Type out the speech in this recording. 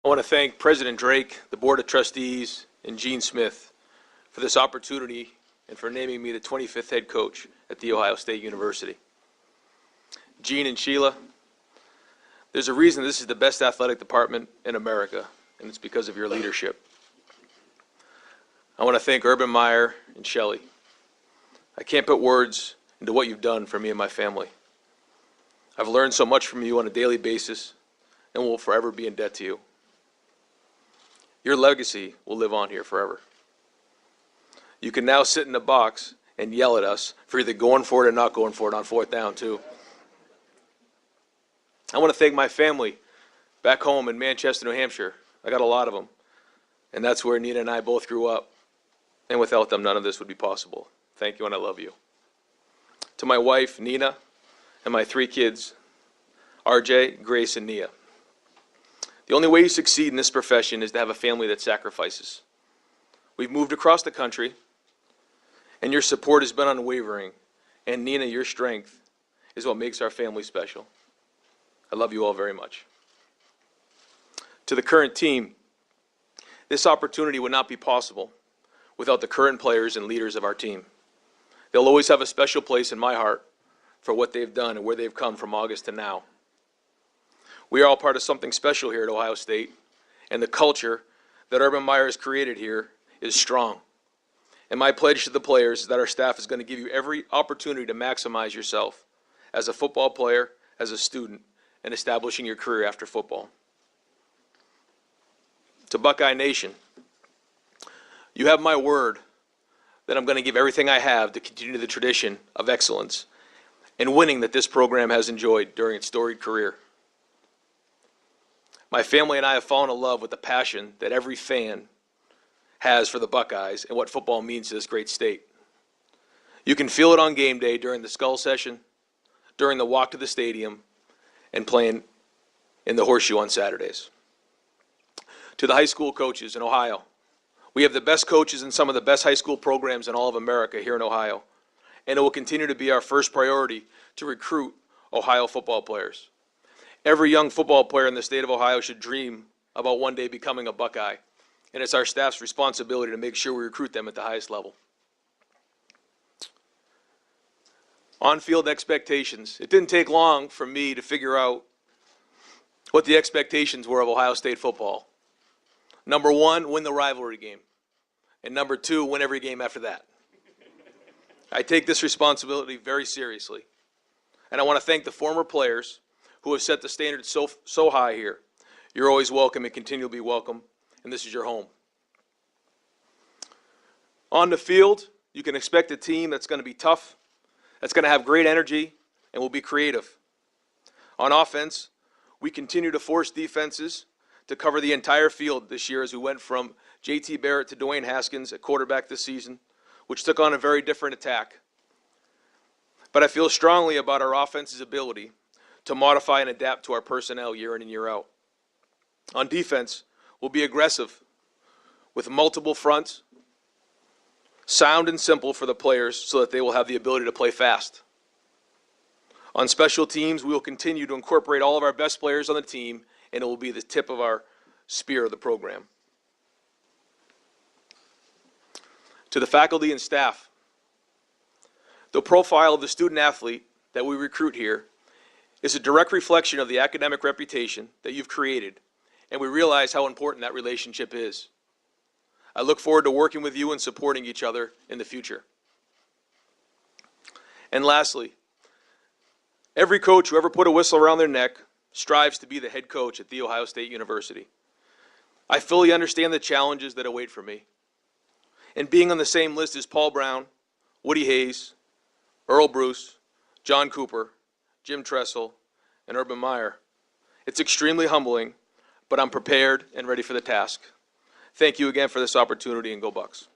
I want to thank President Drake, the Board of Trustees, and Gene Smith for this opportunity and for naming me the 25th head coach at The Ohio State University. Gene and Sheila, there's a reason this is the best athletic department in America, and it's because of your leadership. I want to thank Urban Meyer and Shelley. I can't put words into what you've done for me and my family. I've learned so much from you on a daily basis and will forever be in debt to you. Your legacy will live on here forever. You can now sit in the box and yell at us for either going for it or not going for it on fourth down too. I want to thank my family back home in Manchester, New Hampshire. I got a lot of them. And that's where Nina and I both grew up. And without them, none of this would be possible. Thank you, and I love you. To my wife, Nina, and my 3 kids, RJ, Grace, and Nia. The only way you succeed in this profession is to have a family that sacrifices. We've moved across the country, and your support has been unwavering. And Nina, your strength is what makes our family special. I love you all very much. To the current team, this opportunity would not be possible without the current players and leaders of our team. They'll always have a special place in my heart for what they've done and where they've come from August to now. We are all part of something special here at Ohio State, and the culture that Urban Meyer has created here is strong. And my pledge to the players is that our staff is going to give you every opportunity to maximize yourself as a football player, as a student, and establishing your career after football. To Buckeye Nation, you have my word that I'm going to give everything I have to continue the tradition of excellence and winning that this program has enjoyed during its storied career. My family and I have fallen in love with the passion that every fan has for the Buckeyes and what football means to this great state. You can feel it on game day during the skull session, during the walk to the stadium, and playing in the horseshoe on Saturdays. To the high school coaches in Ohio, we have the best coaches in some of the best high school programs in all of America here in Ohio, and it will continue to be our first priority to recruit Ohio football players. Every young football player in the state of Ohio should dream about one day becoming a Buckeye, and it's our staff's responsibility to make sure we recruit them at the highest level. On-field expectations. It didn't take long for me to figure out what the expectations were of Ohio State football. Number 1, win the rivalry game. And number 2, win every game after that. I take this responsibility very seriously. And I want to thank the former players who have set the standard so high here. You're always welcome and continue to be welcome, and this is your home. On the field, you can expect a team that's going to be tough, that's going to have great energy, and will be creative. On offense, we continue to force defenses to cover the entire field this year as we went from J.T. Barrett to Dwayne Haskins at quarterback this season, which took on a very different attack. But I feel strongly about our offense's ability to modify and adapt to our personnel year in and year out. On defense, we'll be aggressive with multiple fronts, sound and simple for the players so that they will have the ability to play fast. On special teams, we will continue to incorporate all of our best players on the team, and it will be the tip of our spear of the program. To the faculty and staff, the profile of the student athlete that we recruit here is a direct reflection of the academic reputation that you've created, and we realize how important that relationship is. I look forward to working with you and supporting each other in the future. And lastly, every coach who ever put a whistle around their neck strives to be the head coach at The Ohio State University. I fully understand the challenges that await for me. And being on the same list as Paul Brown, Woody Hayes, Earl Bruce, John Cooper, Jim Tressel, and Urban Meyer, it's extremely humbling, but I'm prepared and ready for the task. Thank you again for this opportunity, and go Bucks.